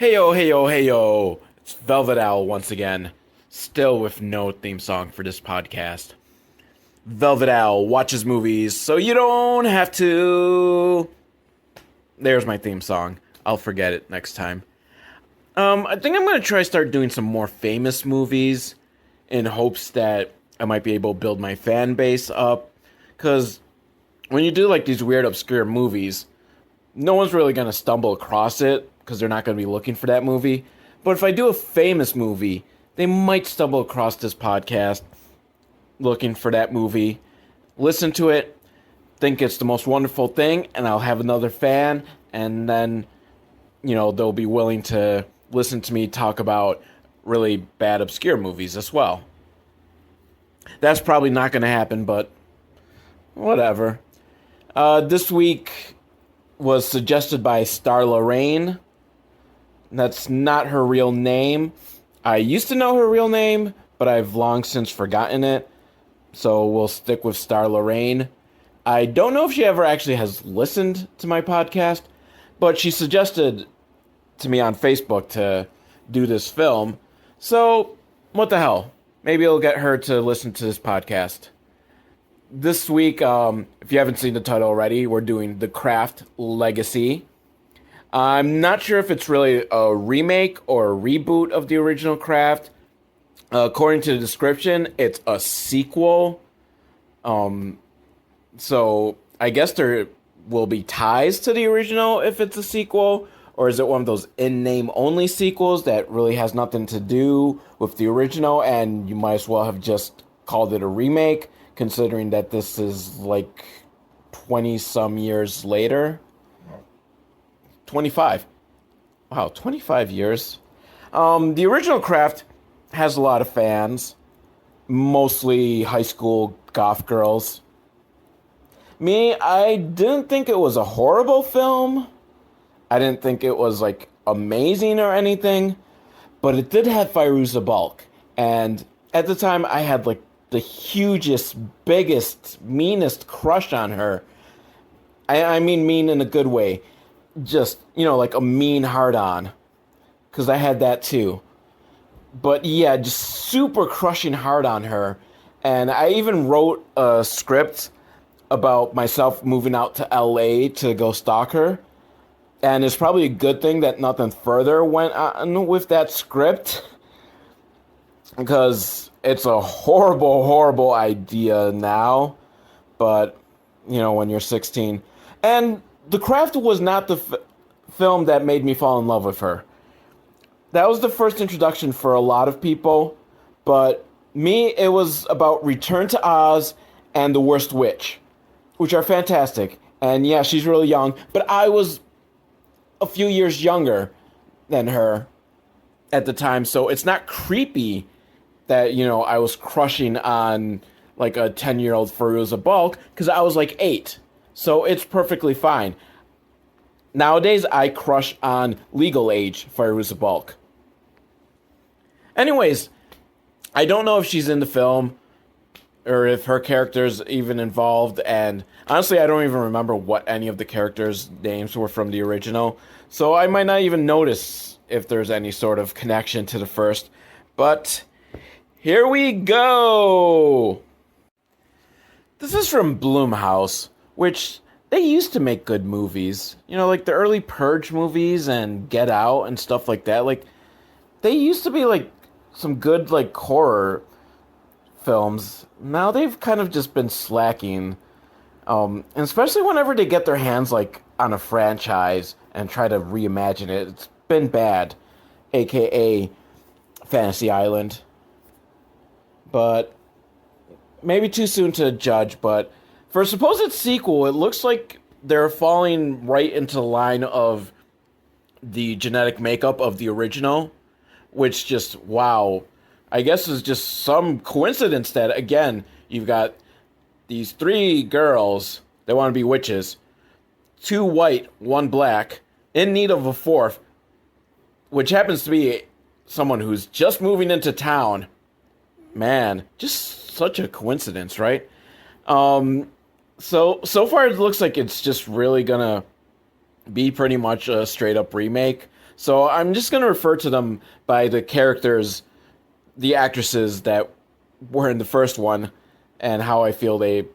Hey yo, it's Velvet Owl once again, still with no theme song for this podcast. Velvet Owl watches movies so you don't have to. There's my theme song. I'll forget it next time. I think I'm gonna try start doing some more famous movies in hopes that I might be able to build my fan base up. Cause when you do like these weird obscure movies, no one's really gonna stumble across it because they're not gonna be looking for that movie. But if I do a famous movie, they might stumble across this podcast looking for that movie, listen to it, think it's the most wonderful thing, and I'll have another fan, and then, they'll be willing to listen to me talk about really bad, obscure movies as well. That's probably not going to happen, but whatever. This week was suggested by Starla Rain. That's not her real name. I used to know her real name, but I've long since forgotten it. So we'll stick with Starla Rain. I don't know if she ever actually has listened to my podcast, but she suggested to me on Facebook to do this film. So, what the hell? Maybe it'll get her to listen to this podcast. This week, if you haven't seen the title already, we're doing The Craft Legacy. I'm not sure if it's really a remake or a reboot of the original Craft. According to the description, it's a sequel. So I guess there will be ties to the original if it's a sequel, or is it one of those in-name only sequels that really has nothing to do with the original, and you might as well have just called it a remake, considering that this is like 20-some years later? 25. Wow, 25 years. The original Craft has a lot of fans, mostly high school goth girls. Me, I didn't think it was a horrible film. I didn't think it was, amazing or anything. But it did have Fairuza Balk. And at the time, I had, the hugest, biggest, meanest crush on her. I mean mean in a good way. Just, like a mean hard-on. Because I had that too. But yeah, just super crushing hard on her. And I even wrote a script about myself moving out to LA to go stalk her. And it's probably a good thing that nothing further went on with that script. Because it's a horrible, horrible idea now. But, when you're 16. And The Craft was not the film that made me fall in love with her. That was the first introduction for a lot of people. But me, it was about Return to Oz and The Worst Witch, which are fantastic. And yeah, she's really young, but I was a few years younger than her at the time, so it's not creepy that, I was crushing on, a 10-year-old Fairuza Balk, because I was, 8. So it's perfectly fine. Nowadays, I crush on legal age Fairuza Balk. Anyways, I don't know if she's in the film, or if her character's even involved, and honestly, I don't even remember what any of the characters' names were from the original, so I might not even notice if there's any sort of connection to the first, but here we go! This is from Blumhouse, which they used to make good movies, the early Purge movies and Get Out and stuff like that, they used to be, some good, horror films. Now they've kind of just been slacking. And especially whenever they get their hands, on a franchise and try to reimagine it. It's been bad. AKA Fantasy Island. But maybe too soon to judge, but for a supposed sequel, it looks like they're falling right into the line of the genetic makeup of the original. Which just, wow, I guess is just some coincidence that, again, you've got these 3 girls that want to be witches, 2 white, 1 black, in need of a 4th, which happens to be someone who's just moving into town. Man, just such a coincidence, right? So far it looks like it's just really gonna be pretty much a straight up remake. So I'm just going to refer to them by the characters, the actresses that were in the first one, and how I feel they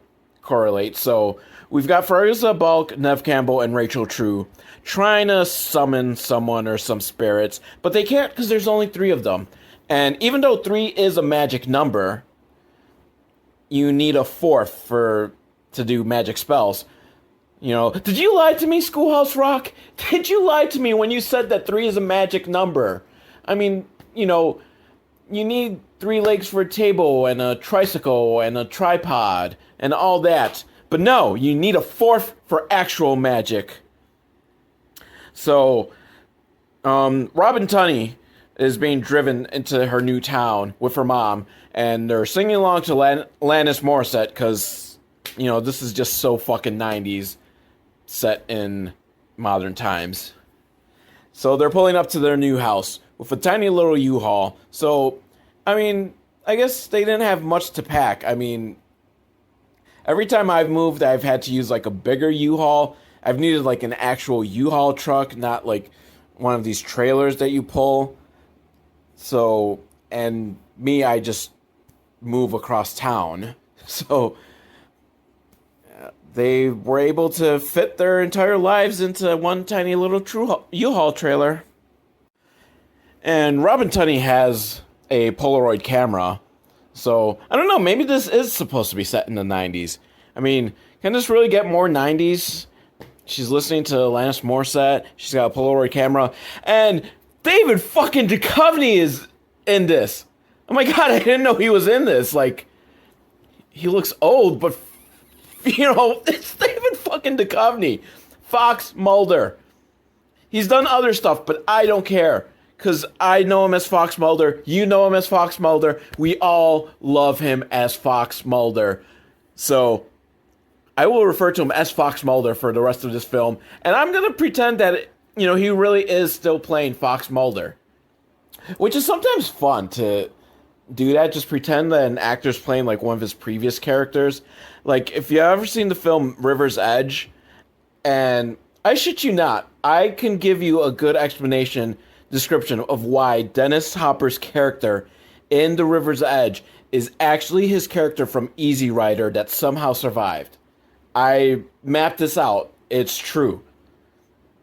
correlate. So we've got Fairuza Balk, Nev Campbell, and Rachel True trying to summon someone or some spirits, but they can't because there's only three of them. And even though three is a magic number, you need a fourth to do magic spells. You know, did you lie to me, Schoolhouse Rock? Did you lie to me when you said that three is a magic number? I mean, you know, you need three legs for a table and a tricycle and a tripod and all that. But no, you need a fourth for actual magic. So, Robin Tunney is being driven into her new town with her mom, and they're singing along to Alanis Morissette because, you know, this is just so fucking 90s set in modern times. So they're pulling up to their new house with a tiny little U-Haul. So, I mean, I guess they didn't have much to pack. I mean, every time I've moved, I've had to use like a bigger U-Haul. I've needed like an actual U-Haul truck, not like one of these trailers that you pull. So, and me, I just move across town. So, they were able to fit their entire lives into one tiny little U-Haul trailer. And Robin Tunney has a Polaroid camera. So, I don't know, maybe this is supposed to be set in the 90s. I mean, can this really get more 90s? She's listening to Alanis Morissette. She's got a Polaroid camera. And David fucking Duchovny is in this. Oh my god, I didn't know he was in this. Like, he looks old, but, you know, it's David fucking Duchovny. Fox Mulder. He's done other stuff, but I don't care. Because I know him as Fox Mulder. You know him as Fox Mulder. We all love him as Fox Mulder. So, I will refer to him as Fox Mulder for the rest of this film. And I'm going to pretend that, you know, he really is still playing Fox Mulder. Which is sometimes fun to do that. Just pretend that an actor's playing like one of his previous characters. Like, if you ever seen the film River's Edge, and I shit you not, I can give you a good description of why Dennis Hopper's character in The River's Edge is actually his character from Easy Rider that somehow survived. I mapped this out. It's true.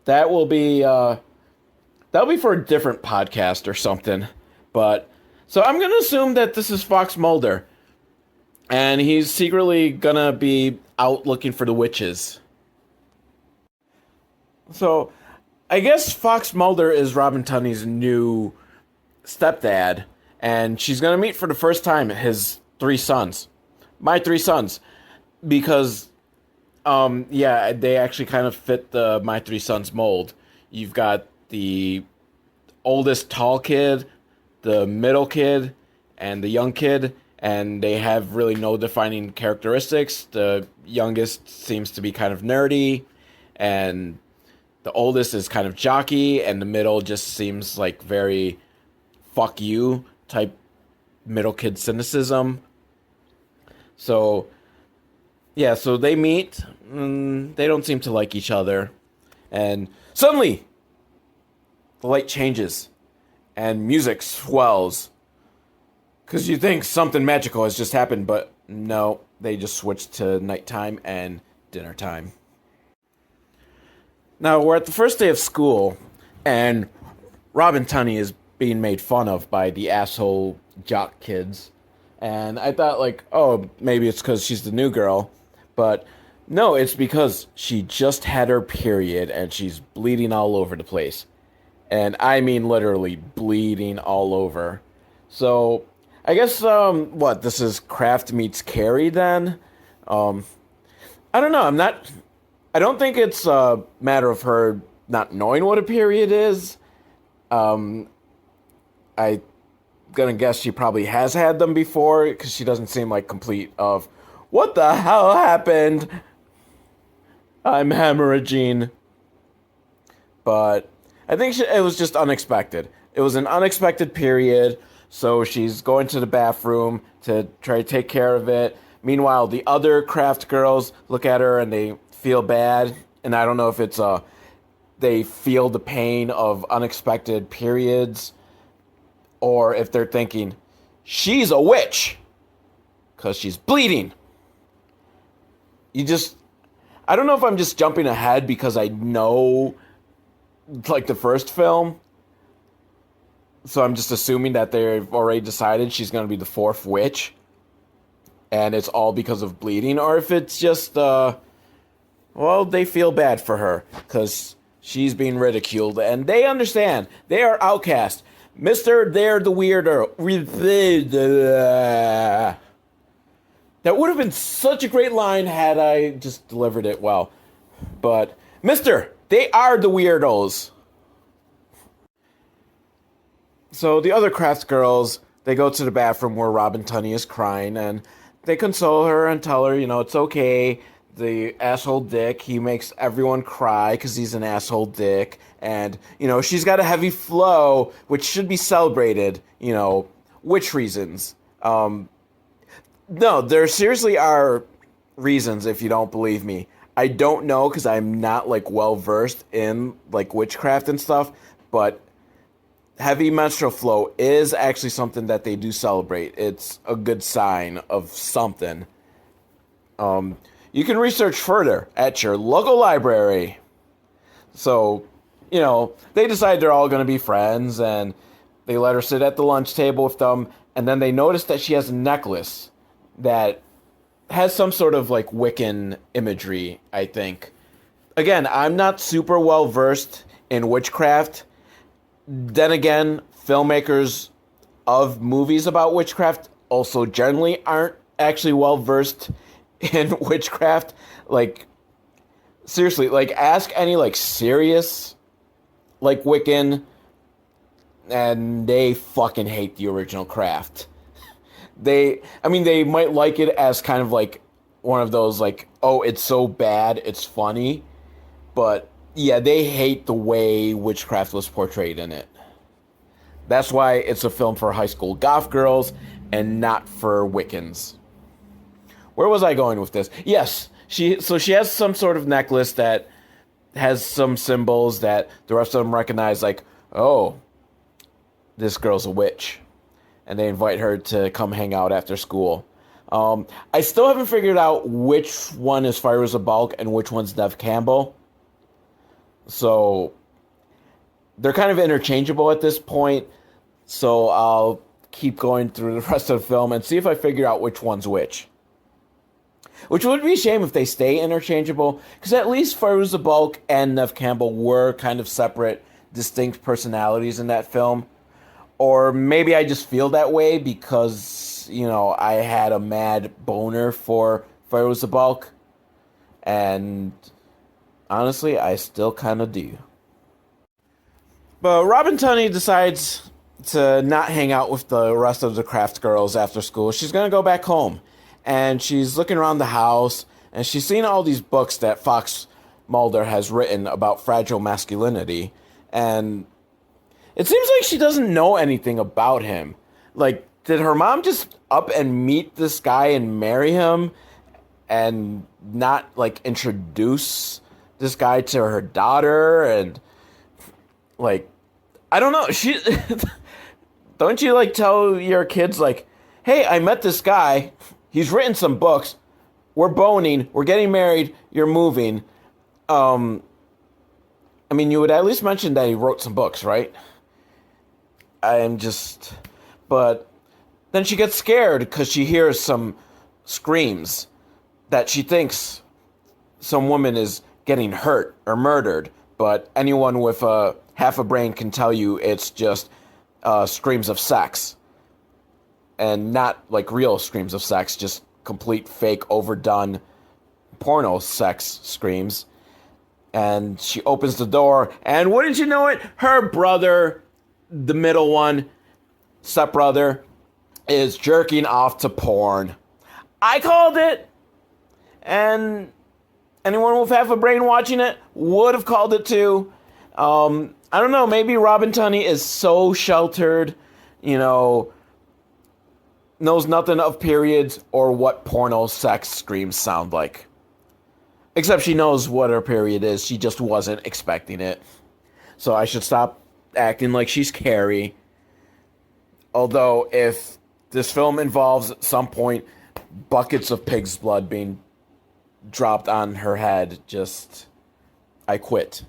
That'll be for a different podcast or something. But so I'm gonna assume that this is Fox Mulder, and he's secretly gonna be out looking for the witches. So I guess Fox Mulder is Robin Tunney's new stepdad, and she's gonna meet for the first time his three sons, my three sons, because yeah, they actually kind of fit the my three sons mold. You've got the oldest tall kid, the middle kid, and the young kid, and they have really no defining characteristics. The youngest seems to be kind of nerdy, and the oldest is kind of jockey, and the middle just seems like very fuck you type middle kid cynicism. So, yeah, so they meet, they don't seem to like each other, and suddenly the light changes, and music swells. Because you think something magical has just happened, but no, they just switched to nighttime and dinner time. Now, we're at the first day of school, and Robin Tunney is being made fun of by the asshole jock kids. And I thought, like, oh, maybe it's because she's the new girl. But no, it's because she just had her period, and she's bleeding all over the place. And I mean literally bleeding all over. So, I guess, this is Kraft meets Carrie then? I don't know, I don't think it's a matter of her not knowing what a period is. I gonna guess she probably has had them before, because she doesn't seem like complete of, what the hell happened? I'm hemorrhaging. But I think it was just unexpected. It was an unexpected period, so she's going to the bathroom to try to take care of it. Meanwhile, the other Kraft girls look at her and they feel bad, and I don't know if it's a they feel the pain of unexpected periods, or if they're thinking, she's a witch because she's bleeding. I don't know if I'm just jumping ahead because I know, like, the first film. So I'm just assuming that they've already decided she's going to be the fourth witch. And it's all because of bleeding. Or if it's just, they feel bad for her because she's being ridiculed. And they understand. They are outcast. They're the weirder. That would have been such a great line had I just delivered it well. But, they are the weirdos. So the other craft girls, they go to the bathroom where Robin Tunney is crying, and they console her and tell her, it's okay. The asshole dick, he makes everyone cry because he's an asshole dick. And, she's got a heavy flow, which should be celebrated, witch reasons. No, there seriously are reasons if you don't believe me. I don't know because I'm not, well versed in, witchcraft and stuff, but heavy menstrual flow is actually something that they do celebrate. It's a good sign of something. You can research further at your local library. So, they decide they're all going to be friends, and they let her sit at the lunch table with them, and then they notice that she has a necklace that has some sort of, Wiccan imagery, I think. Again, I'm not super well versed in witchcraft. Then again, filmmakers of movies about witchcraft also generally aren't actually well versed in witchcraft. Seriously, ask any serious Wiccan, and they fucking hate the original craft. They might like it as kind of one of those oh, it's so bad, it's funny, but yeah, they hate the way witchcraft was portrayed in it. That's why it's a film for high school goth girls and not for Wiccans. Where was I going with this? Yes, she has some sort of necklace that has some symbols that the rest of them recognize, oh, this girl's a witch. And they invite her to come hang out after school. I still haven't figured out which one is Fire's a Bulk and which one's Nev Campbell. So they're kind of interchangeable at this point. So I'll keep going through the rest of the film and see if I figure out which one's which. Which would be a shame if they stay interchangeable, because at least Fire's a Bulk and Nev Campbell were kind of separate, distinct personalities in that film. Or maybe I just feel that way because, I had a mad boner for Fire's a Bulk. And honestly, I still kind of do. But Robin Tunney decides to not hang out with the rest of the craft girls after school. She's going to go back home. And she's looking around the house, and she's seeing all these books that Fox Mulder has written about fragile masculinity. And it seems like she doesn't know anything about him. Did her mom just up and meet this guy and marry him and not, introduce this guy to her daughter? And, I don't know. She don't you, tell your kids, hey, I met this guy. He's written some books. We're boning. We're getting married. You're moving. You would at least mention that he wrote some books, right? But then she gets scared because she hears some screams that she thinks some woman is getting hurt or murdered. But anyone with half a brain can tell you it's just screams of sex. And not real screams of sex, just complete fake overdone porno sex screams. And she opens the door, and wouldn't you know it, her brother, the middle one, stepbrother, is jerking off to porn. I called it, and anyone with half a brain watching it would have called it too. I don't know, maybe Robin Tunney is so sheltered, knows nothing of periods or what porno sex screams sound like. Except she knows what her period is. She just wasn't expecting it. So I should stop acting like she's Carrie. Although, if this film involves at some point buckets of pig's blood being dropped on her head, I quit.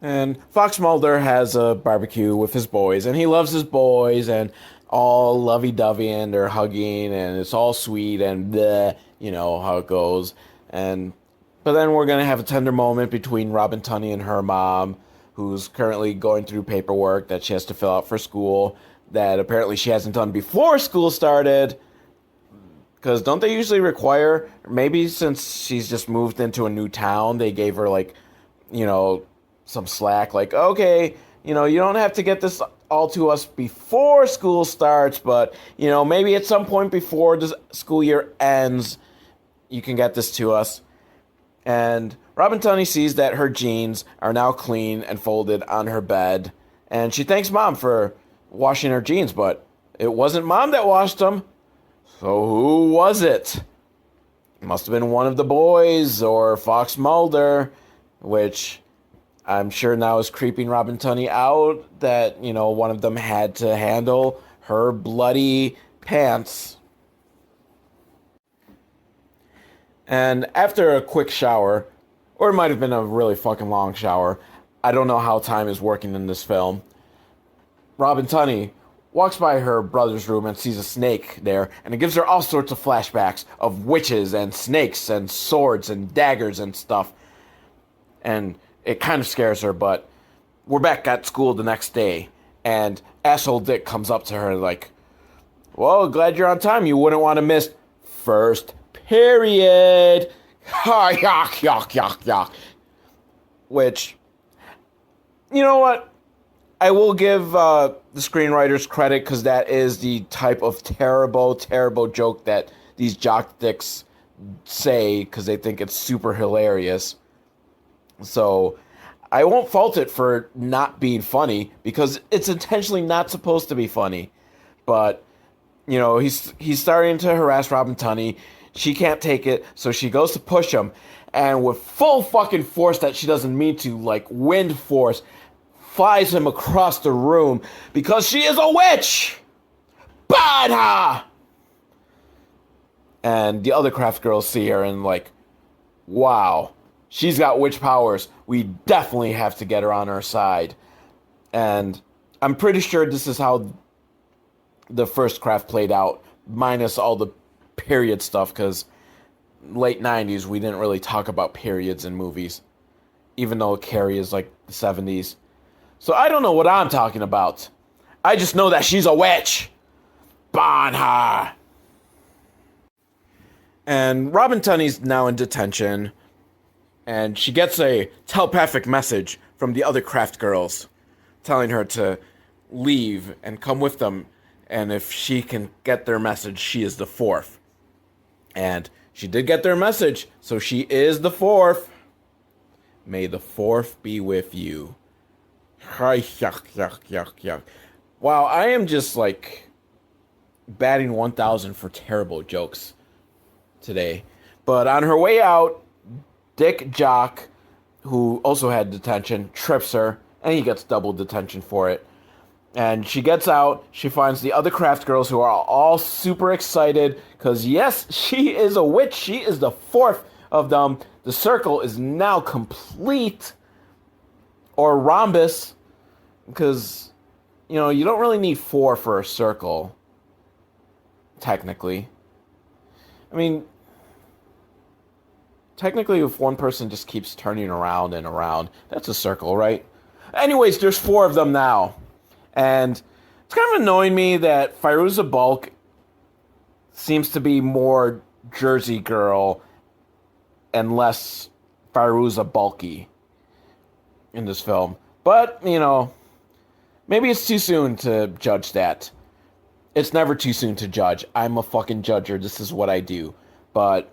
And Fox Mulder has a barbecue with his boys, and he loves his boys, and all lovey-dovey, and they're hugging, and it's all sweet, and bleh, you know how it goes. But then we're going to have a tender moment between Robin Tunney and her mom, who's currently going through paperwork that she has to fill out for school, that apparently she hasn't done before school started. Because don't they usually require, maybe since she's just moved into a new town, they gave her, some slack, okay, you don't have to get this all to us before school starts, but, maybe at some point before the school year ends, you can get this to us. And Robin Tunney sees that her jeans are now clean and folded on her bed, and she thanks Mom for washing her jeans, but it wasn't Mom that washed them. So who was it? It must have been one of the boys or Fox Mulder, which I'm sure now is creeping Robin Tunney out that, one of them had to handle her bloody pants. And after a quick shower, or it might have been a really fucking long shower, I don't know how time is working in this film, Robin Tunney walks by her brother's room and sees a snake there, and it gives her all sorts of flashbacks of witches and snakes and swords and daggers and stuff. And it kind of scares her, but we're back at school the next day, and asshole Dick comes up to her like, well, glad you're on time. You wouldn't want to miss first period. Ha, yuck, yuck, yuck, yuck. Which, you know what? I will give the screenwriters credit, because that is the type of terrible, terrible joke that these jock dicks say because they think it's super hilarious. So I won't fault it for not being funny, because it's intentionally not supposed to be funny. But, he's starting to harass Robin Tunney. She can't take it, so she goes to push him. And with full fucking force that she doesn't mean to, like wind force, flies him across the room because she is a witch! Bada! And the other craft girls see her and wow, she's got witch powers. We definitely have to get her on our side. And I'm pretty sure this is how the first craft played out, minus all the period stuff, because late 90s we didn't really talk about periods in movies, even though Carrie is the 70s. So I don't know what I'm talking about. I just know that she's a witch. Ban her. And Robin Tunney's now in detention, and she gets a telepathic message from the other craft girls telling her to leave and come with them, and if she can get their message, she is the fourth. And she did get their message, so she is the fourth. May the fourth be with you. Yuck, yuck, yuck, yuck. Wow, I am just batting 1,000 for terrible jokes today. But on her way out, Dick Jock, who also had detention, trips her, and he gets double detention for it. And she gets out, she finds the other craft girls who are all super excited, because yes, she is a witch, she is the fourth of them. The circle is now complete, or rhombus, because, you don't really need 4 for a circle, technically. I mean, technically if one person just keeps turning around and around, that's a circle, right? Anyways, there's 4 of them now. And it's kind of annoying me that Fairuza Balk seems to be more Jersey Girl and less Fairuza Balky in this film. But, maybe it's too soon to judge that. It's never too soon to judge. I'm a fucking judger. This is what I do. But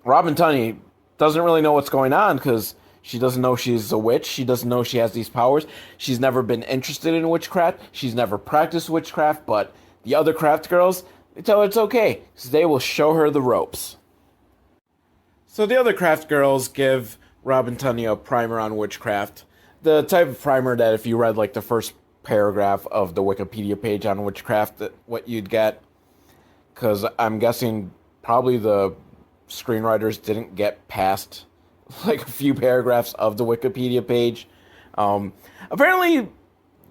Robin Tunney doesn't really know what's going on, because she doesn't know she's a witch. She doesn't know she has these powers. She's never been interested in witchcraft. She's never practiced witchcraft. But the other craft girls, they tell her it's okay, because they will show her the ropes. So the other craft girls give Robin Tunney a primer on witchcraft. The type of primer that if you read like the first paragraph of the Wikipedia page on witchcraft, what you'd get. Because I'm guessing probably the screenwriters didn't get past like a few paragraphs of the Wikipedia page. Apparently,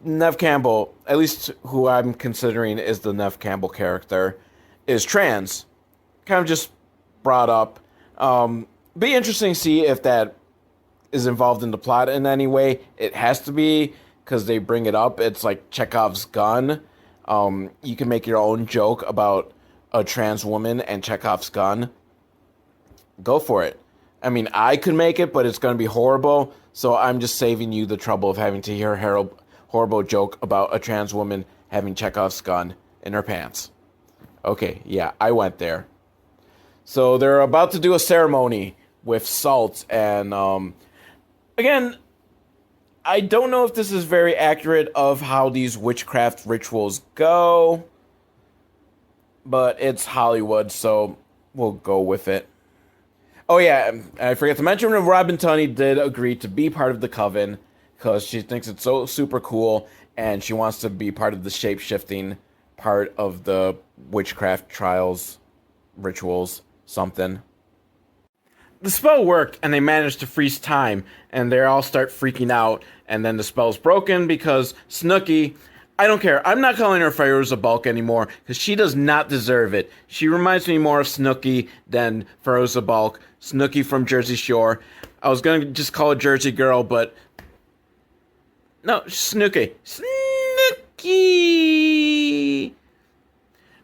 Neve Campbell, at least who I'm considering is the Neve Campbell character, is trans. Kind of just brought up. Be interesting to see if that is involved in the plot in any way. It has to be, because they bring it up. It's like Chekhov's gun. You can make your own joke about a trans woman and Chekhov's gun. Go for it. I mean, I could make it, but it's going to be horrible. So I'm just saving you the trouble of having to hear a horrible joke about a trans woman having Chekhov's gun in her pants. Okay, yeah, I went there. So they're about to do a ceremony with salt, and again, I don't know if this is very accurate of how these witchcraft rituals go, but it's Hollywood, so we'll go with it. Oh yeah, I forgot to mention that Robin Tunney did agree to be part of the coven because she thinks it's so super cool, and she wants to be part of the shape-shifting part of the witchcraft trials, rituals, something. The spell worked, and they managed to freeze time, and they all start freaking out, and then the spell's broken because Snooki, I don't care, I'm not calling her Fairuza Balk anymore, because she does not deserve it. She reminds me more of Snooki than Fairuza Balk, Snooki from Jersey Shore. I was going to just call her Jersey Girl, but no, Snooki. Snooki!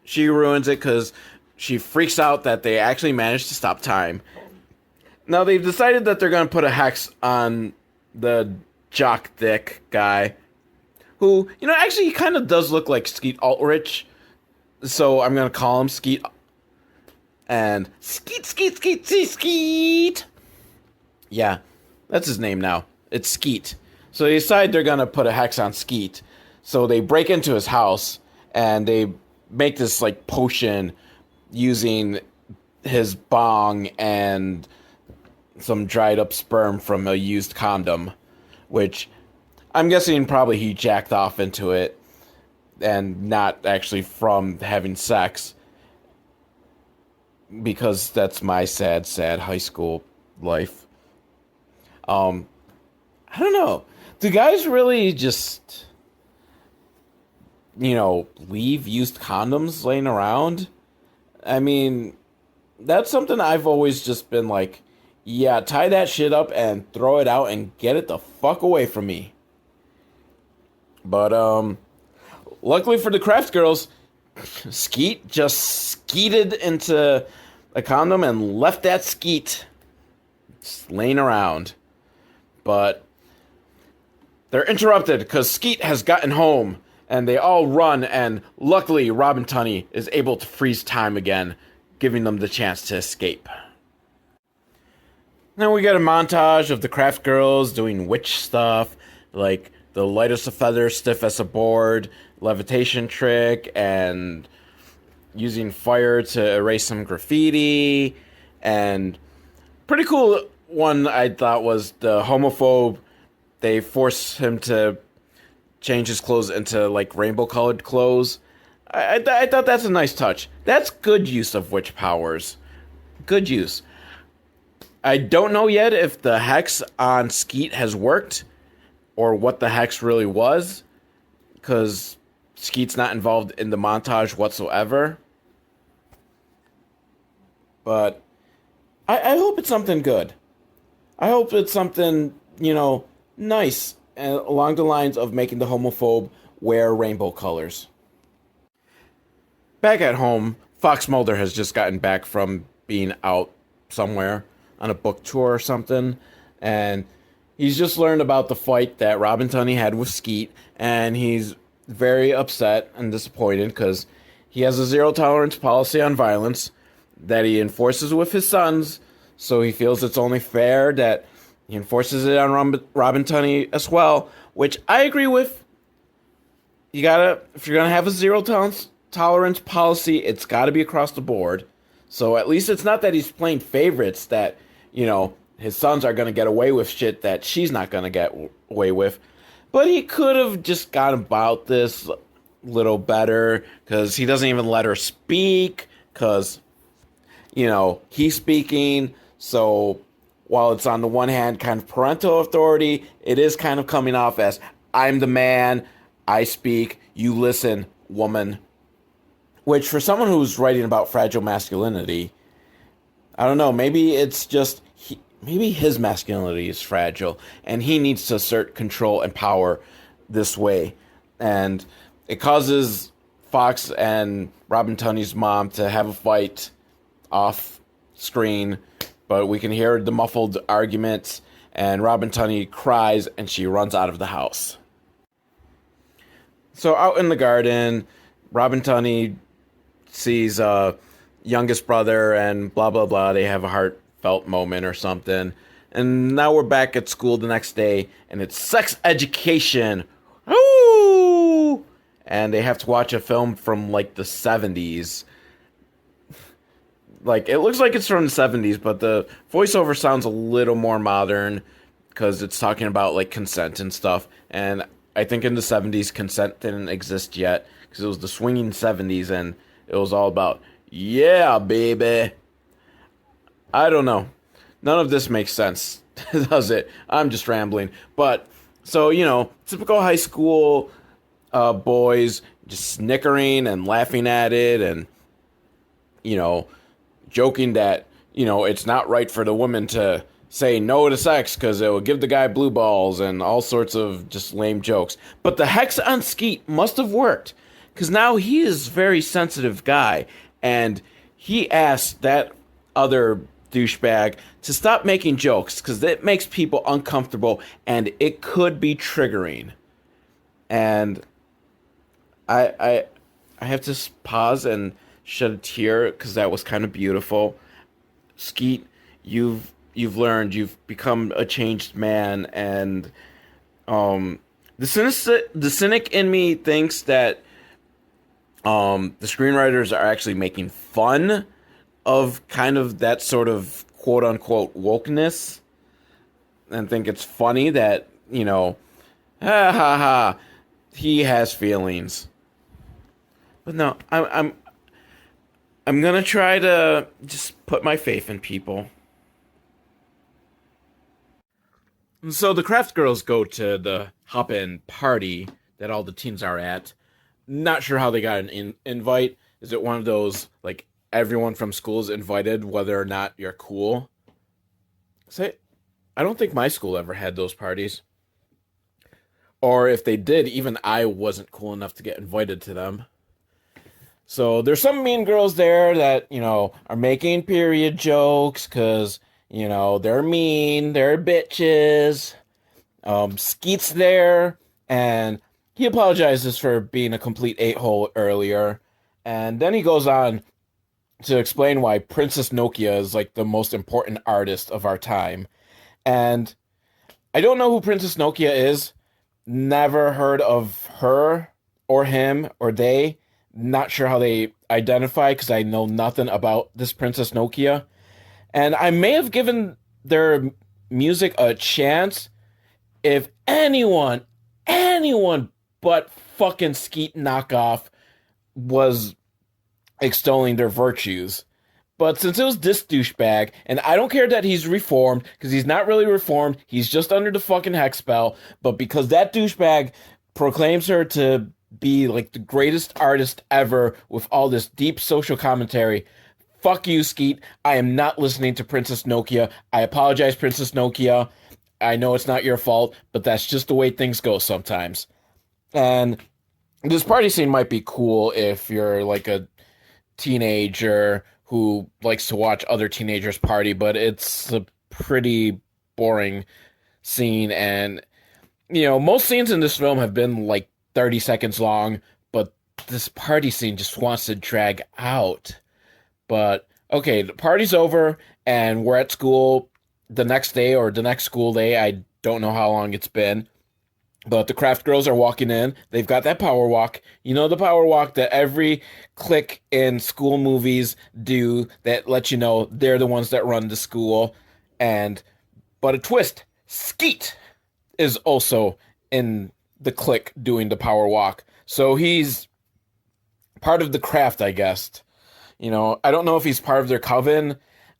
She ruins it because she freaks out that they actually managed to stop time. Now, they've decided that they're going to put a hex on the jock dick guy, who, you know, actually he kind of does look like Skeet Ulrich, so I'm going to call him Skeet. And Skeet. Yeah, that's his name now. It's Skeet. So they decide they're going to put a hex on Skeet. So they break into his house, and they make this, like, potion using his bong and some dried up sperm from a used condom, which I'm guessing probably he jacked off into it and not actually from having sex, because that's my sad high school life. I don't know. Do guys really just, you know, leave used condoms laying around? I mean, that's something I've always just been like, yeah, tie that shit up and throw it out and get it the fuck away from me. But, luckily for the craft girls, Skeet just skeeted into a condom and left that skeet just laying around. But they're interrupted because Skeet has gotten home, and they all run, and luckily Robin Tunney is able to freeze time again, giving them the chance to escape. Now we get a montage of the craft girls doing witch stuff, like the light as a feather, stiff as a board, levitation trick, and using fire to erase some graffiti. And pretty cool one I thought was the homophobe. They force him to change his clothes into like rainbow colored clothes. I thought that's a nice touch. That's good use of witch powers. Good use. I don't know yet if the hex on Skeet has worked, or what the hex really was, because Skeet's not involved in the montage whatsoever. But I hope it's something good. I hope it's something, you know, nice, along the lines of making the homophobe wear rainbow colors. Back at home, Fox Mulder has just gotten back from being out somewhere on a book tour or something, and he's just learned about the fight that Robin Tunney had with Skeet, and he's very upset and disappointed because he has a zero tolerance policy on violence that he enforces with his sons, so he feels it's only fair that he enforces it on Robin Tunney as well, which I agree with. You gotta, if you're gonna have a zero tolerance policy, it's gotta be across the board. So at least it's not that he's playing favorites, that his sons are going to get away with shit that she's not going to get away with. But he could have just gone about this a little better, because he doesn't even let her speak, because, he's speaking. So while it's on the one hand kind of parental authority, it is kind of coming off as, I'm the man, I speak, you listen, woman. Which, for someone who's writing about fragile masculinity, I don't know, maybe it's just, maybe his masculinity is fragile, and he needs to assert control and power this way. And it causes Fox and Robin Tunney's mom to have a fight off screen, but we can hear the muffled arguments, and Robin Tunney cries, and she runs out of the house. So out in the garden, Robin Tunney sees youngest brother, and blah, blah, blah. They have a heartfelt moment or something. And now we're back at school the next day, and it's sex education. Woo! And they have to watch a film from, like, the 70s. Like, it looks like it's from the 70s, but the voiceover sounds a little more modern, because it's talking about, like, consent and stuff. And I think in the 70s, consent didn't exist yet, because it was the swinging 70s, and it was all about, yeah, baby. I don't know. None of this makes sense, does it? I'm just rambling. But, so, typical high school boys just snickering and laughing at it, and, joking that, it's not right for the woman to say no to sex because it will give the guy blue balls, and all sorts of just lame jokes. But the hex on Skeet must have worked, because now he is a very sensitive guy, and he asked that other douchebag to stop making jokes, because it makes people uncomfortable, and it could be triggering. And I have to pause and shed a tear, because that was kind of beautiful. Skeet, you've learned, you've become a changed man, and the cynic in me thinks that the screenwriters are actually making fun of kind of that sort of quote unquote wokeness, and think it's funny that, ha ha ha, he has feelings. But no, I'm gonna try to just put my faith in people. And so the craft girls go to the hop-in party that all the teens are at. Not sure how they got an invite. Is it one of those, like, everyone from school is invited whether or not you're cool? I don't think my school ever had those parties. Or if they did, even I wasn't cool enough to get invited to them. So there's some mean girls there that, are making period jokes because, they're mean, they're bitches. Skeet's there, and he apologizes for being a complete a-hole earlier. And then he goes on to explain why Princess Nokia is, like, the most important artist of our time. And I don't know who Princess Nokia is. Never heard of her or him or they. Not sure how they identify, because I know nothing about this Princess Nokia. And I may have given their music a chance if anyone but fucking Skeet Knockoff was extolling their virtues. But since it was this douchebag, and I don't care that he's reformed, because he's not really reformed, he's just under the fucking hex spell, but because that douchebag proclaims her to be, like, the greatest artist ever with all this deep social commentary, fuck you, Skeet. I am not listening to Princess Nokia. I apologize, Princess Nokia. I know it's not your fault, but that's just the way things go sometimes. And this party scene might be cool if you're, like, a teenager who likes to watch other teenagers party, but it's a pretty boring scene. And, most scenes in this film have been, like, 30 seconds long, but this party scene just wants to drag out. But, okay, the party's over, and we're at school the next day, or the next school day. I don't know how long it's been. But the craft girls are walking in. They've got that power walk. The power walk that every clique in school movies do that lets you know they're the ones that run the school. And but a twist, Skeet is also in the clique doing the power walk. So he's part of the craft, I guess. I don't know if he's part of their coven.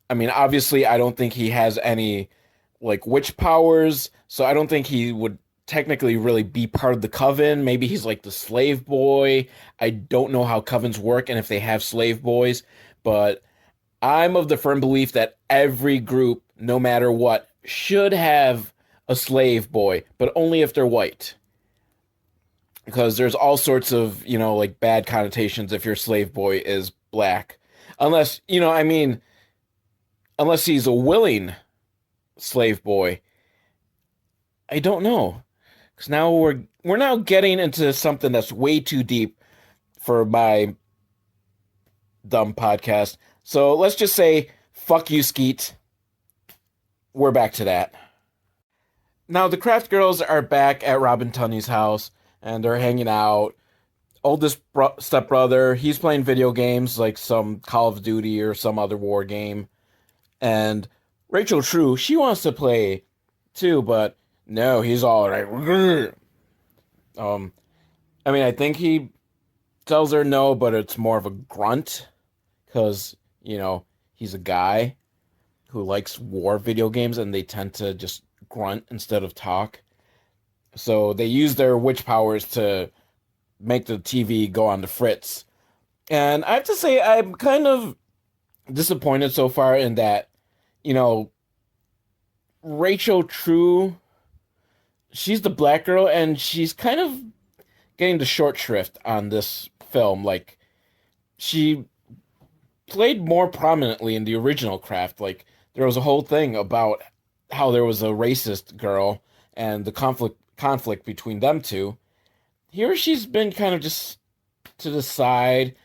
I mean, obviously, I don't think he has any like witch powers, so I don't think he would technically really be part of the coven. Maybe he's like the slave boy. I don't know how covens work and if they have slave boys, but I'm of the firm belief that every group, no matter what, should have a slave boy, but only if they're white. Because there's all sorts of, like bad connotations if your slave boy is black. Unless, unless he's a willing slave boy. I don't know. Because now we're now getting into something that's way too deep for my dumb podcast. So let's just say, fuck you, Skeet. We're back to that. Now, the Craft Girls are back at Robin Tunney's house, and they're hanging out. Oldest stepbrother, he's playing video games, like some Call of Duty or some other war game. And Rachel True, she wants to play too, but no, he's all like, I think he tells her no, but it's more of a grunt, because, he's a guy who likes war video games, and they tend to just grunt instead of talk. So they use their witch powers to make the TV go on the fritz. And I have to say, I'm kind of disappointed so far in that, Rachel True, she's the black girl, and she's kind of getting the short shrift on this film. Like, she played more prominently in the original Craft. Like, there was a whole thing about how there was a racist girl and the conflict between them two. Here she's been kind of just to the side.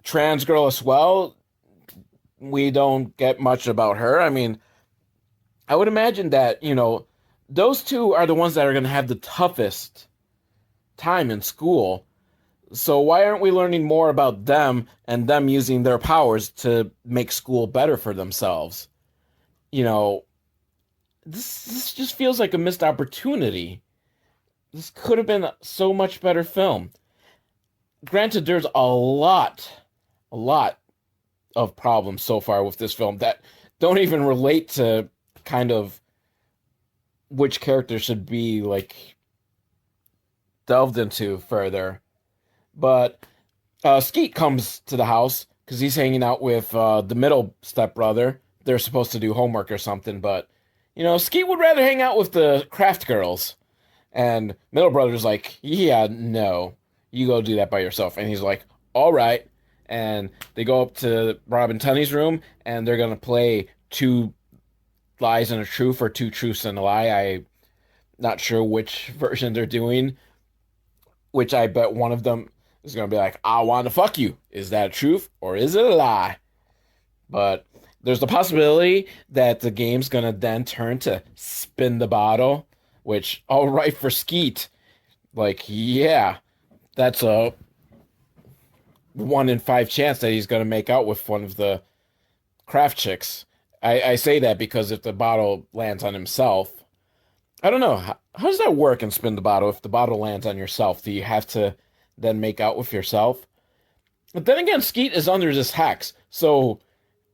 Trans girl as well. We don't get much about her. I mean, I would imagine that, those two are the ones that are going to have the toughest time in school. So why aren't we learning more about them and them using their powers to make school better for themselves? This just feels like a missed opportunity. This could have been so much better film. Granted, there's a lot of problems so far with this film that don't even relate to kind of which character should be like delved into further. But Skeet comes to the house because he's hanging out with the middle stepbrother. They're supposed to do homework or something, but Skeet would rather hang out with the Craft Girls. And middle brother's like, yeah, no, you go do that by yourself. And he's like, all right. And they go up to Robin Tunney's room, and they're gonna play 2 lies and a truth, or 2 truths and a lie. I'm not sure which version they're doing. Which I bet one of them is gonna be like, I want to fuck you. Is that a truth or is it a lie? But there's the possibility that the game's gonna then turn to spin the bottle, which, all right for Skeet. Like, yeah, that's a 1 in 5 chance that he's gonna make out with one of the Craft chicks. I say that because if the bottle lands on himself, I don't know. How does that work in Spin the Bottle? If the bottle lands on yourself, do you have to then make out with yourself? But then again, Skeet is under this hex, so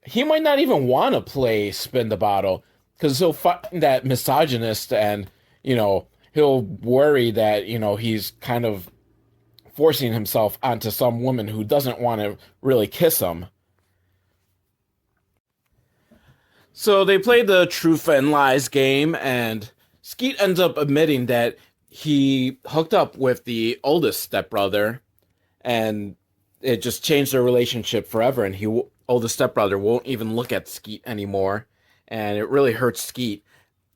he might not even want to play Spin the Bottle, because he'll find that misogynist, and, he'll worry that, he's kind of forcing himself onto some woman who doesn't want to really kiss him. So they play the truth and lies game, and Skeet ends up admitting that he hooked up with the oldest stepbrother, and it just changed their relationship forever, and oldest stepbrother won't even look at Skeet anymore, and it really hurts Skeet,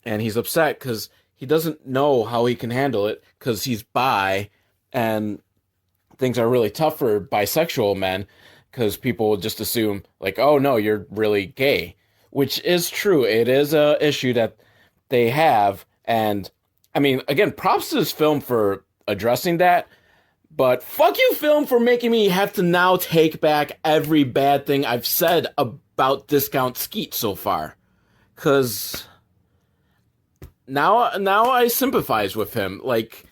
and he's upset because he doesn't know how he can handle it, because he's bi, and things are really tough for bisexual men, because people will just assume, like, oh no, you're really gay. Which is true. It is a issue that they have. And, I mean, again, props to this film for addressing that. But fuck you, film, for making me have to now take back every bad thing I've said about Discount Skeet so far. Cause now I sympathize with him. Like,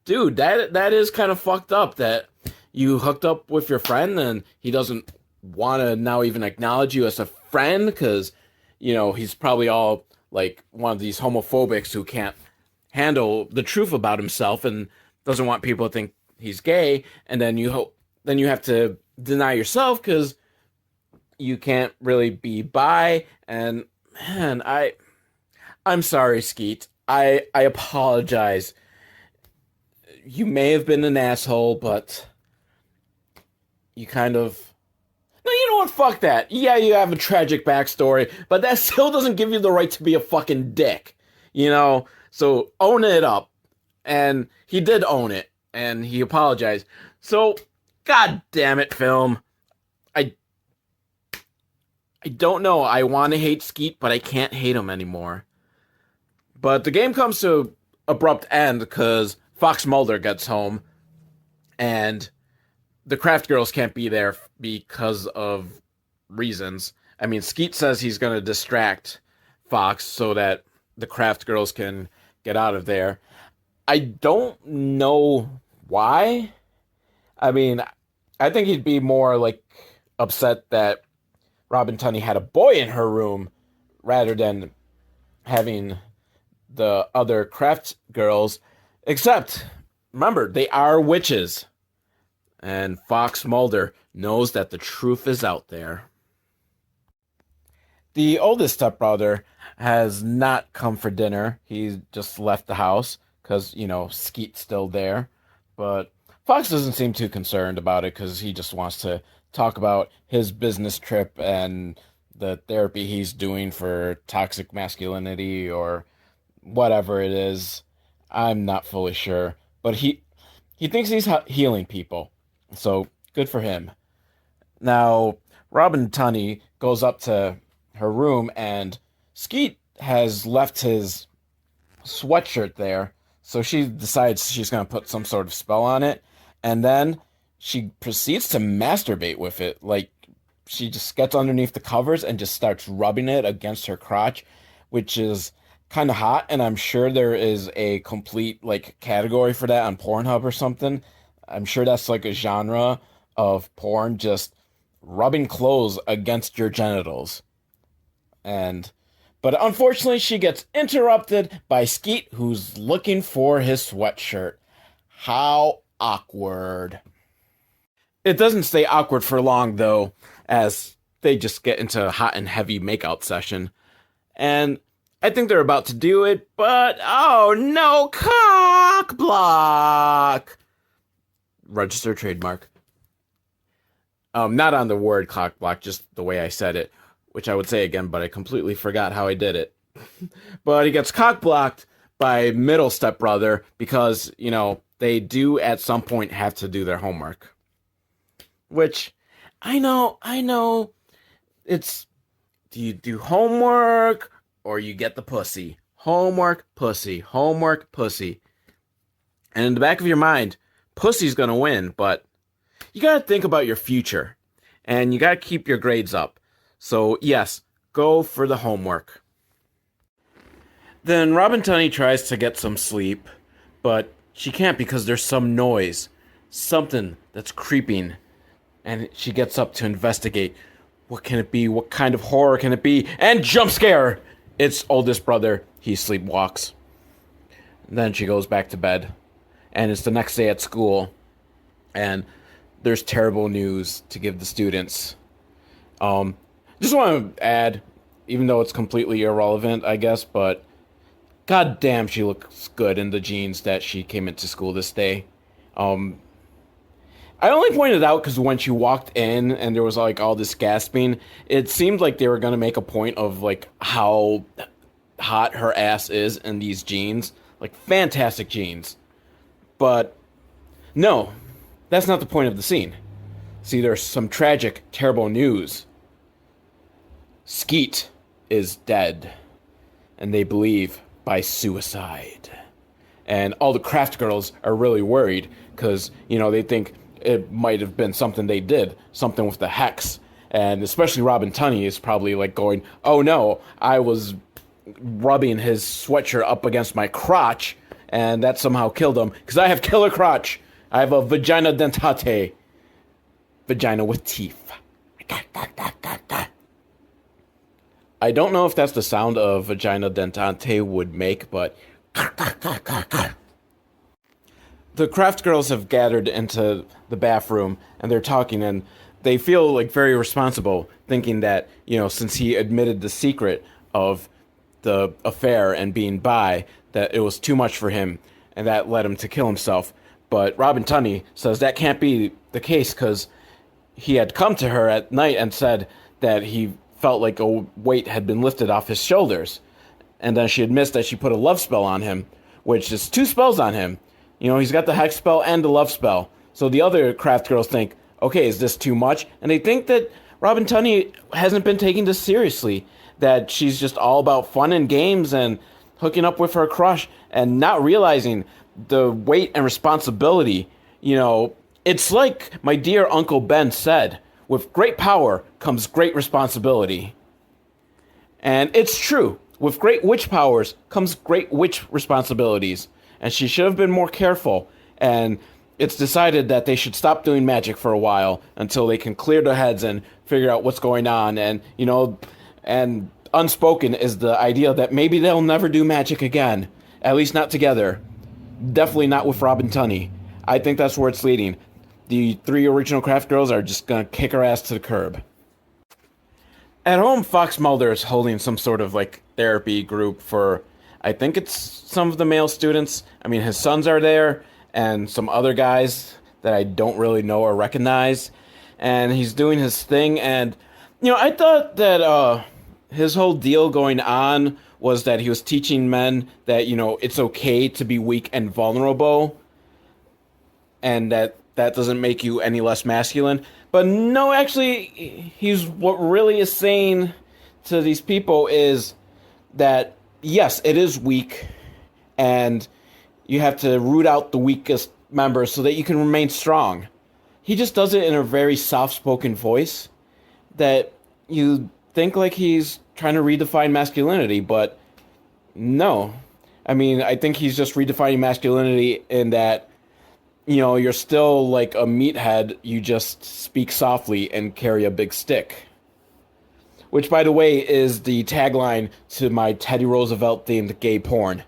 dude, that is kind of fucked up that you hooked up with your friend and he doesn't want to now even acknowledge you as a friend because, he's probably all like one of these homophobics who can't handle the truth about himself and doesn't want people to think he's gay. And then you have to deny yourself because you can't really be bi. And man, I'm sorry, Skeet. I apologize. You may have been an asshole, but you kind of... No, you know what? Fuck that. Yeah, you have a tragic backstory, but that still doesn't give you the right to be a fucking dick. So own it up. And he did own it, and he apologized. So, god damn it, film. I don't know. I want to hate Skeet, but I can't hate him anymore. But the game comes to abrupt end because Fox Mulder gets home, and the Kraft girls can't be there because of reasons. I mean, Skeet says he's going to distract Fox so that the Kraft girls can get out of there. I don't know why. I mean, I think he'd be more like upset that Robin Tunney had a boy in her room rather than having the other Kraft girls. Except, remember, they are witches. And Fox Mulder knows that the truth is out there. The oldest stepbrother has not come for dinner. He just left the house because, Skeet's still there. But Fox doesn't seem too concerned about it because he just wants to talk about his business trip and the therapy he's doing for toxic masculinity or whatever it is. I'm not fully sure. But he thinks he's healing people. So, good for him. Now, Robin Tunney goes up to her room, and Skeet has left his sweatshirt there, so she decides she's going to put some sort of spell on it, and then she proceeds to masturbate with it. Like, she just gets underneath the covers and just starts rubbing it against her crotch, which is kind of hot, and I'm sure there is a complete, category for that on Pornhub or something. I'm sure that's like a genre of porn, just rubbing clothes against your genitals. But unfortunately, she gets interrupted by Skeet, who's looking for his sweatshirt. How awkward. It doesn't stay awkward for long, though, as they just get into a hot and heavy makeout session. And I think they're about to do it, but oh no, cock block! Register trademark. Not on the word cock block, just the way I said it, which I would say again, but I completely forgot how I did it. But he gets cock blocked by middle stepbrother because, they do at some point have to do their homework. Which, I know, it's, do you do homework or you get the pussy? Homework, pussy, homework, pussy. And in the back of your mind, pussy's gonna win, but you gotta think about your future. And you gotta keep your grades up. So, yes, go for the homework. Then Robin Tunney tries to get some sleep, but she can't because there's some noise. Something that's creeping. And she gets up to investigate. What can it be? What kind of horror can it be? And jump scare! It's oldest brother. He sleepwalks. And then she goes back to bed. And it's the next day at school. And there's terrible news to give the students. Just want to add, even though it's completely irrelevant, I guess, but god damn, she looks good in the jeans that she came into school this day. I only pointed out because when she walked in and there was all this gasping, it seemed like they were going to make a point of how hot her ass is in these jeans. Fantastic jeans. But no, that's not the point of the scene. See, there's some tragic, terrible news. Skeet is dead. And they believe by suicide. And all the Kraft girls are really worried because, they think it might have been something they did, something with the hex. And especially Robin Tunney is probably like going, oh no, I was rubbing his sweatshirt up against my crotch, and that somehow killed him, because I have killer crotch. I have a vagina dentate. Vagina with teeth. I don't know if that's the sound a vagina dentate would make, but... The craft girls have gathered into the bathroom, and they're talking, and they feel like very responsible, thinking that, since he admitted the secret of the affair and being bi, that it was too much for him, and that led him to kill himself. But Robin Tunney says that can't be the case, because he had come to her at night and said that he felt like a weight had been lifted off his shoulders. And then she admits that she put a love spell on him, which is 2 spells on him. He's got the hex spell and the love spell. So the other craft girls think, okay, is this too much? And they think that Robin Tunney hasn't been taking this seriously, that she's just all about fun and games and hooking up with her crush and not realizing the weight and responsibility. It's like my dear Uncle Ben said, with great power comes great responsibility. And it's true. With great witch powers comes great witch responsibilities. And she should have been more careful. And it's decided that they should stop doing magic for a while until they can clear their heads and figure out what's going on. And, and unspoken is the idea that maybe they'll never do magic again. At least not together. Definitely not with Robin Tunney. I think that's where it's leading. The 3 original craft girls are just going to kick her ass to the curb. At home, Fox Mulder is holding some sort of therapy group for, I think it's some of the male students. I mean, his sons are there and some other guys that I don't really know or recognize. And he's doing his thing. And, I thought that his whole deal going on was that he was teaching men that, it's okay to be weak and vulnerable. And that doesn't make you any less masculine. But no, actually, what really is saying to these people is that, yes, it is weak, and you have to root out the weakest members so that you can remain strong. He just does it in a very soft-spoken voice that you think like he's trying to redefine masculinity, but no. I mean, I think he's just redefining masculinity in that, you're still like a meathead, you just speak softly and carry a big stick. Which, by the way, is the tagline to my Teddy Roosevelt-themed gay porn.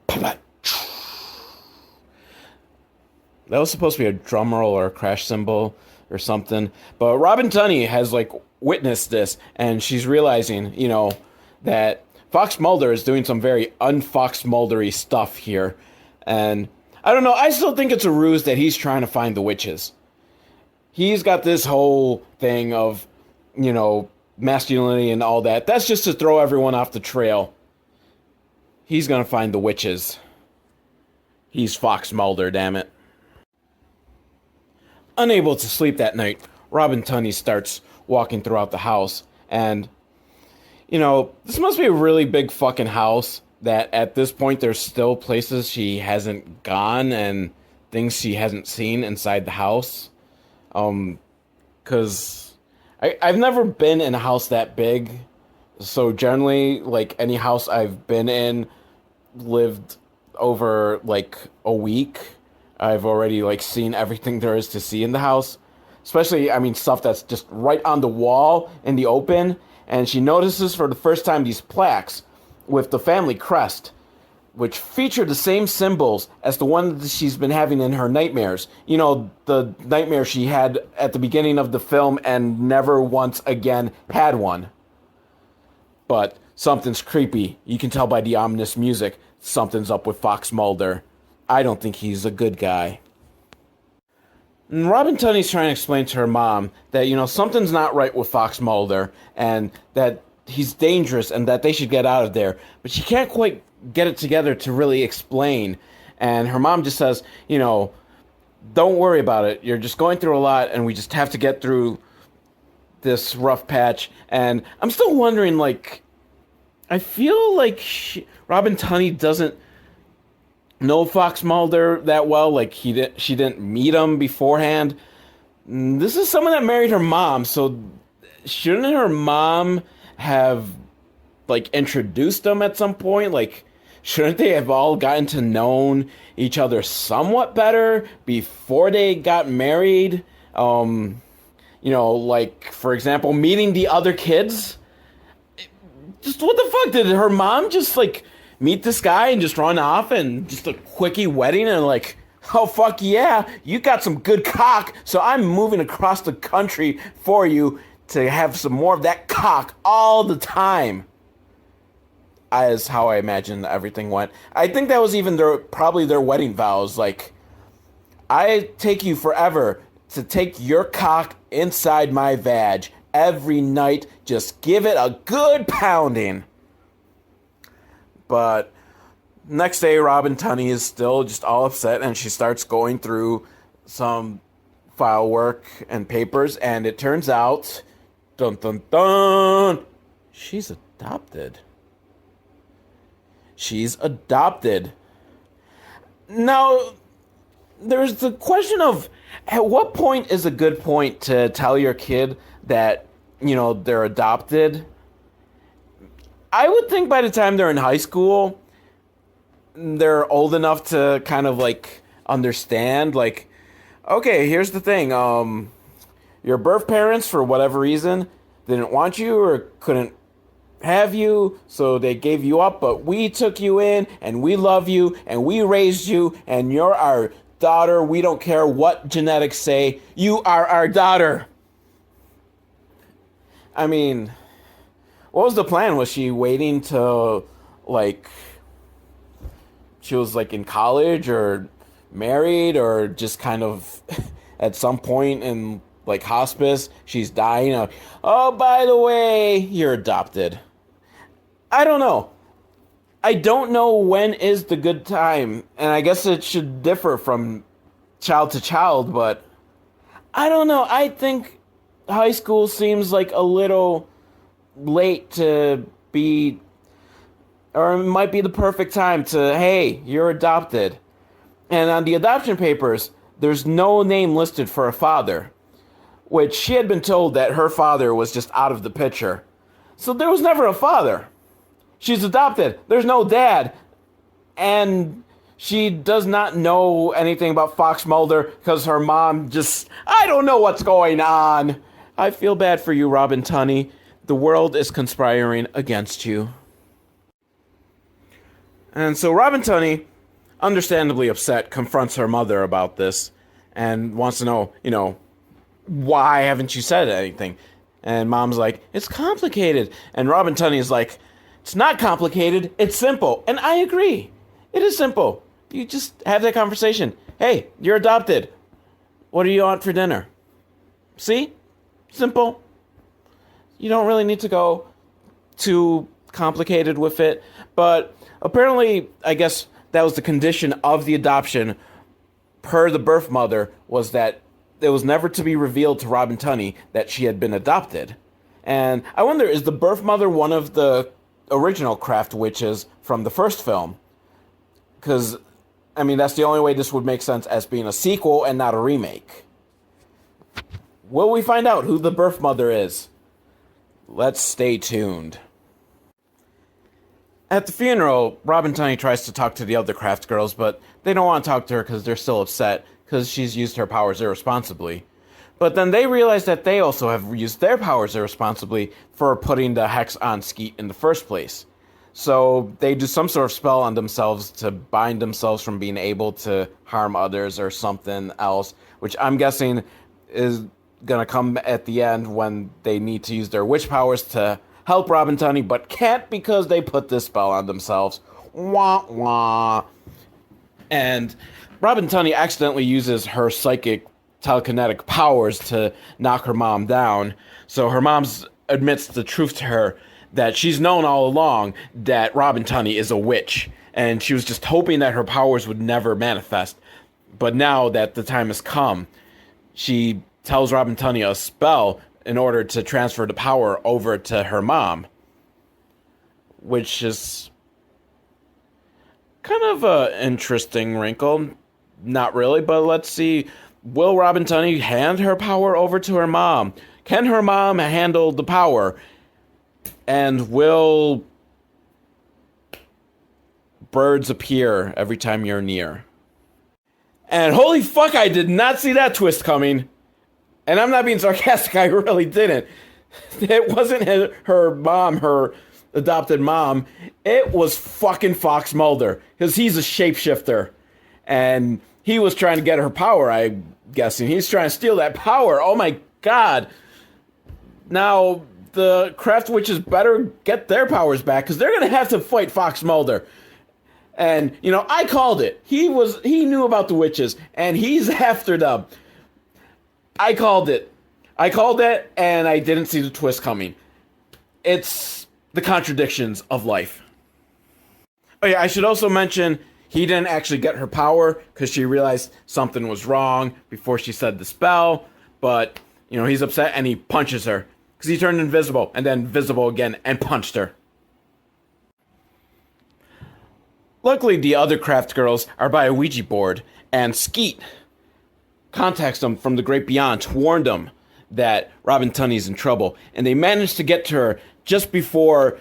That was supposed to be a drum roll or a crash cymbal or something. But Robin Tunney has, witnessed this, and she's realizing, that Fox Mulder is doing some very un-Fox Muldery stuff here. And I don't know, I still think it's a ruse that he's trying to find the witches. He's got this whole thing of, masculinity and all that. That's just to throw everyone off the trail. He's gonna find the witches. He's Fox Mulder, damn it. Unable to sleep that night, Robin Tunney starts walking throughout the house. And, this must be a really big fucking house. That at this point there's still places she hasn't gone and things she hasn't seen inside the house. Because I've never been in a house that big. So generally, any house I've been in, lived over, a week. I've already, seen everything there is to see in the house. Especially, stuff that's just right on the wall in the open. And she notices for the first time these plaques with the family crest, which feature the same symbols as the one that she's been having in her nightmares. The nightmare she had at the beginning of the film and never once again had one. But something's creepy. You can tell by the ominous music. Something's up with Fox Mulder. I don't think he's a good guy. And Robin Tunney's trying to explain to her mom that, something's not right with Fox Mulder and that he's dangerous and that they should get out of there. But she can't quite get it together to really explain. And her mom just says, don't worry about it. You're just going through a lot and we just have to get through this rough patch. And I'm still wondering, I feel like Robin Tunney doesn't know Fox Mulder that well. She didn't meet him beforehand. This is someone that married her mom, so shouldn't her mom have like introduced them at some point? Like, shouldn't they have all gotten to know each other somewhat better before they got married? Like for example, meeting the other kids. Just what the fuck, did her mom just like meet this guy and just run off and just a quickie wedding and like, oh fuck yeah, you got some good cock, so I'm moving across the country for you to have some more of that cock all the time. As how I imagine everything went. I think that was even probably their wedding vows. Like, I take you forever to take your cock inside my vag every night. Just give it a good pounding. But next day, Robin Tunney is still just all upset, and she starts going through some file work and papers, and it turns out, dun dun dun, she's adopted. She's adopted. Now, there's the question of at what point is a good point to tell your kid that, they're adopted? I would think by the time they're in high school, they're old enough to kind of like understand, like, okay, here's the thing. Your birth parents, for whatever reason, didn't want you or couldn't have you, so they gave you up, but we took you in and we love you and we raised you and you're our daughter. We don't care what genetics say. You are our daughter. I mean, what was the plan? Was she waiting till like she was like in college or married or just kind of at some point in like hospice, she's dying of, oh, by the way, you're adopted? I don't know. I don't know when is the good time, and I guess it should differ from child to child, but I don't know. I think high school seems like a little late to be, or it might be the perfect time to, hey, you're adopted. And on the adoption papers, there's no name listed for a father, which she had been told that her father was just out of the picture. So there was never a father. She's adopted. There's no dad. And she does not know anything about Fox Mulder because her mom just, I don't know what's going on. I feel bad for you, Robin Tunney. The world is conspiring against you. And so Robin Tunney, understandably upset, confronts her mother about this and wants to know, why haven't you said anything? And mom's like, it's complicated. And Robin Tunney is like, it's not complicated, it's simple. And I agree. It is simple. You just have that conversation. Hey, you're adopted. What do you want for dinner? See? Simple. You don't really need to go too complicated with it. But apparently, I guess that was the condition of the adoption per the birth mother, was that it was never to be revealed to Robin Tunney that she had been adopted. And I wonder, is the birth mother one of the original Kraft witches from the first film? Because, I mean, that's the only way this would make sense as being a sequel and not a remake. Will we find out who the birth mother is? Let's stay tuned. At the funeral, Robin Tunney tries to talk to the other Kraft girls, but they don't want to talk to her because they're still upset because she's used her powers irresponsibly. But then they realize that they also have used their powers irresponsibly for putting the hex on Skeet in the first place. So they do some sort of spell on themselves to bind themselves from being able to harm others or something else, which I'm guessing is going to come at the end when they need to use their witch powers to help Robin Tunney, but can't because they put this spell on themselves. Wah, wah. And Robin Tunney accidentally uses her psychic telekinetic powers to knock her mom down. So her mom admits the truth to her that she's known all along that Robin Tunney is a witch. And she was just hoping that her powers would never manifest. But now that the time has come, she tells Robin Tunney a spell in order to transfer the power over to her mom. Which is kind of an interesting wrinkle. Not really, but let's see will Robin Tunney hand her power over to her mom? Can her mom handle the power? And will birds appear every time you're near? And holy fuck, I did not see that twist coming. And I'm not being sarcastic, I really didn't. It wasn't her mom, her adopted mom. It was fucking Fox Mulder, because he's a shapeshifter. And he was trying to get her power, I'm guessing. He's trying to steal that power. Oh my god. Now, the Craft Witches better get their powers back, because they're going to have to fight Fox Mulder. And, you know, I called it. He knew about the witches, and he's after them. I called it. And I didn't see the twist coming. It's the contradictions of life. Oh yeah, I should also mention, he didn't actually get her power, because she realized something was wrong before she said the spell. But, you know, he's upset, and he punches her. Because he turned invisible, and then visible again, and punched her. Luckily, the other craft girls are by a Ouija board, and Skeet contacts them from the great beyond to warn them that Robin Tunney's in trouble. And they manage to get to her just before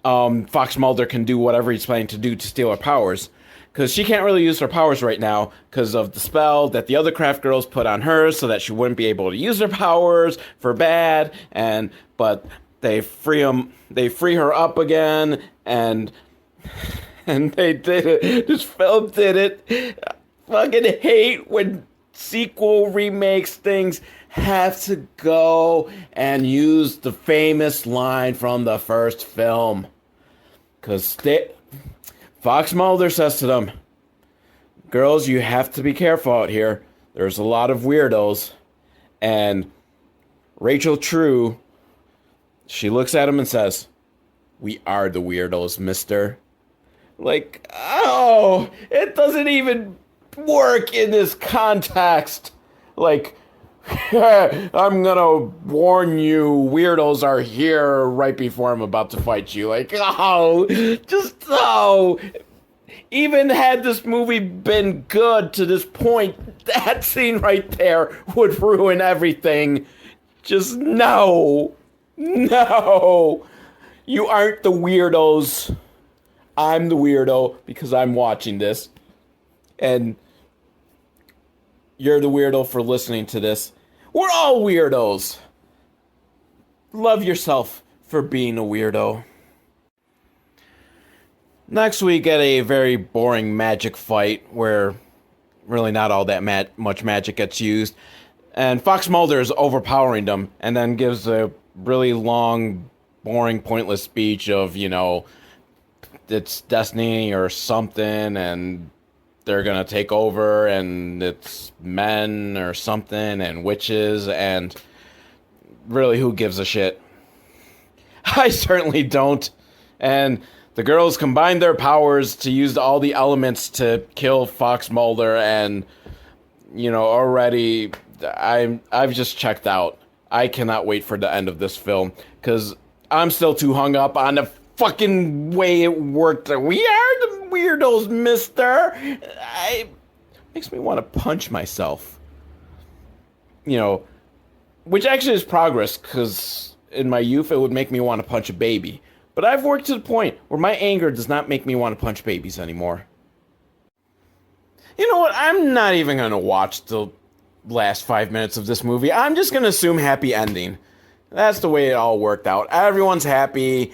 Fox Mulder can do whatever he's planning to do to steal her powers. Because she can't really use her powers right now because of the spell that the other craft girls put on her so that she wouldn't be able to use her powers for bad. But they free her up again, and they did it. This film did it. I fucking hate when sequel remakes things have to go and use the famous line from the first film. Because Fox Mulder says to them, girls, you have to be careful out here. There's a lot of weirdos. And Rachel True, she looks at him and says, we are the weirdos, mister. Like, oh, it doesn't even work in this context. Like, I'm gonna warn you, weirdos are here right before I'm about to fight you. Like, even had this movie been good to this point, that scene right there would ruin everything. Just no. You aren't the weirdos. I'm the weirdo because I'm watching this. And you're the weirdo for listening to this. We're all weirdos. Love yourself for being a weirdo. Next we get a very boring magic fight where really not all that much magic gets used. And Fox Mulder is overpowering them and then gives a really long, boring, pointless speech of, you know, it's destiny or something, and they're gonna take over, and it's men or something, and witches, and really, who gives a shit? I certainly don't. And the girls combine their powers to use all the elements to kill Fox Mulder, and, you know, already, I've just checked out. I cannot wait for the end of this film, because I'm still too hung up on the fucking way it worked. We are the weirdos, mister. Makes me want to punch myself. You know, which actually is progress, because in my youth it would make me want to punch a baby. But I've worked to the point where my anger does not make me want to punch babies anymore. You know what? I'm not even going to watch the last 5 minutes of this movie. I'm just going to assume happy ending. That's the way it all worked out. Everyone's happy.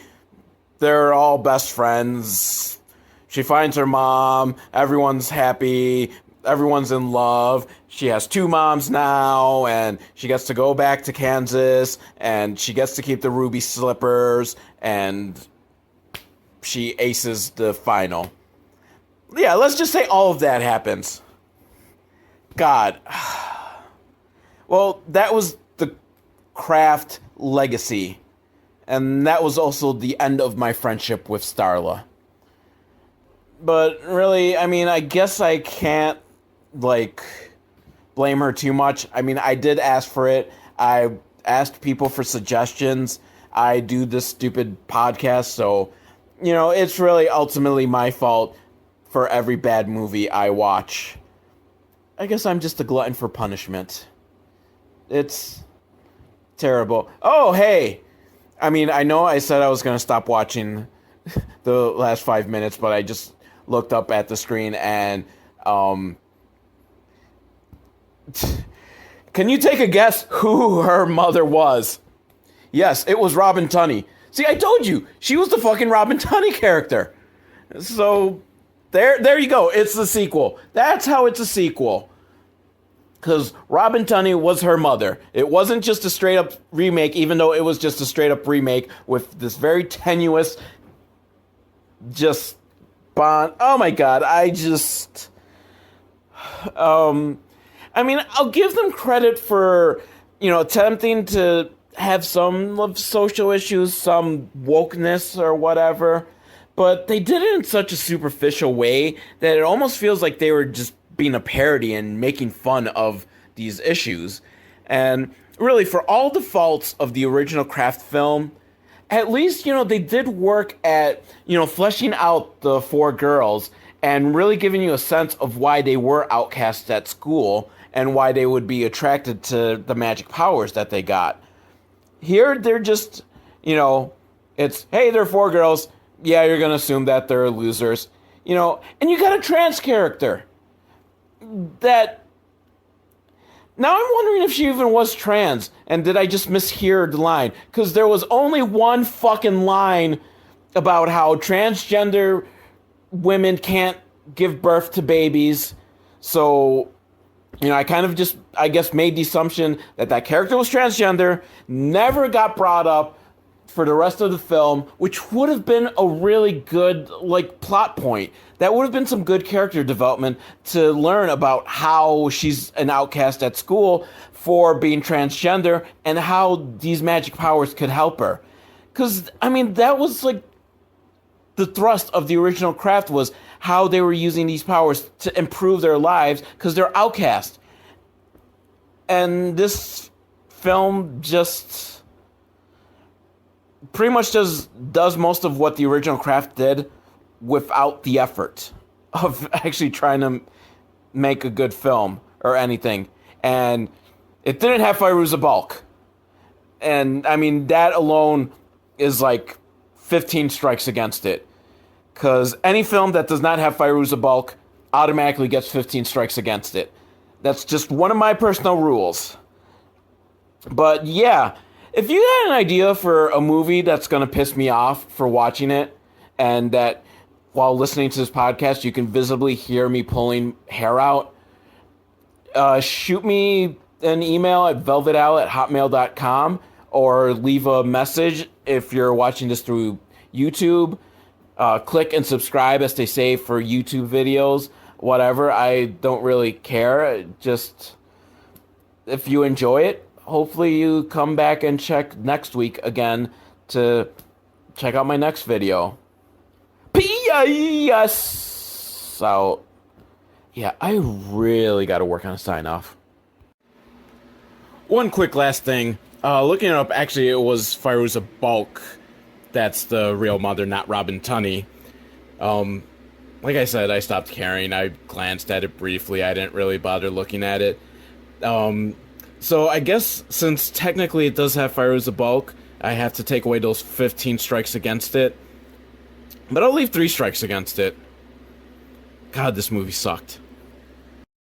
They're all best friends. She finds her mom. Everyone's happy. Everyone's in love. She has 2 moms now, and she gets to go back to Kansas, and she gets to keep the ruby slippers, and she aces the final. Yeah, let's just say all of that happens. God. Well, that was the Craft legacy. And that was also the end of my friendship with Starla. But really, I mean, I guess I can't, blame her too much. I mean, I did ask for it. I asked people for suggestions. I do this stupid podcast, so, you know, it's really ultimately my fault for every bad movie I watch. I guess I'm just a glutton for punishment. It's terrible. Oh, hey! I mean, I know I said I was going to stop watching the last 5 minutes, but I just looked up at the screen and, can you take a guess who her mother was? Yes, it was Robin Tunney. See, I told you, she was the fucking Robin Tunney character. So, there you go. It's the sequel. That's how it's a sequel. Because Robin Tunney was her mother. It wasn't just a straight-up remake, even though it was just a straight-up remake with this very tenuous, just bond. Oh my god, I mean, I'll give them credit for, attempting to have some of social issues, some wokeness or whatever, but they did it in such a superficial way that it almost feels like they were just being a parody and making fun of these issues. And really, for all the faults of the original Craft film, at least, they did work at, fleshing out the four girls and really giving you a sense of why they were outcasts at school and why they would be attracted to the magic powers that they got. Here, they're just, it's, hey, they're four girls. Yeah, you're going to assume that they're losers. And you got a trans character that... Now I'm wondering if she even was trans, and did I just mishear the line? Because there was only one fucking line about how transgender women can't give birth to babies, so... I kind of just, I guess, made the assumption that that character was transgender, never got brought up for the rest of the film, which would have been a really good, plot point. That would have been some good character development to learn about how she's an outcast at school for being transgender and how these magic powers could help her. Because, I mean, that was, the thrust of the original Craft was how they were using these powers to improve their lives because they're outcast. And this film just pretty much does most of what the original Craft did without the effort of actually trying to make a good film or anything. And it didn't have Fairuza Balk. And, I mean, that alone is 15 strikes against it. Because any film that does not have Fairuza Balk automatically gets 15 strikes against it. That's just one of my personal rules. But yeah, if you had an idea for a movie that's going to piss me off for watching it, and that while listening to this podcast you can visibly hear me pulling hair out, shoot me an email at velvetal@hotmail.com or leave a message if you're watching this through YouTube. Click and subscribe, as they say, for YouTube videos. Whatever, I don't really care. Just, if you enjoy it, hopefully you come back and check next week again to check out my next video. Peace out. Yeah, I really gotta work on a sign-off. One quick last thing. Looking it up, actually, it was Fairuza Balk. That's the real mother, not Robin Tunney. Like I said, I stopped caring. I glanced at it briefly. I didn't really bother looking at it. So I guess since technically it does have Fairuza Balk, I have to take away those 15 strikes against it. But I'll leave 3 strikes against it. God, this movie sucked.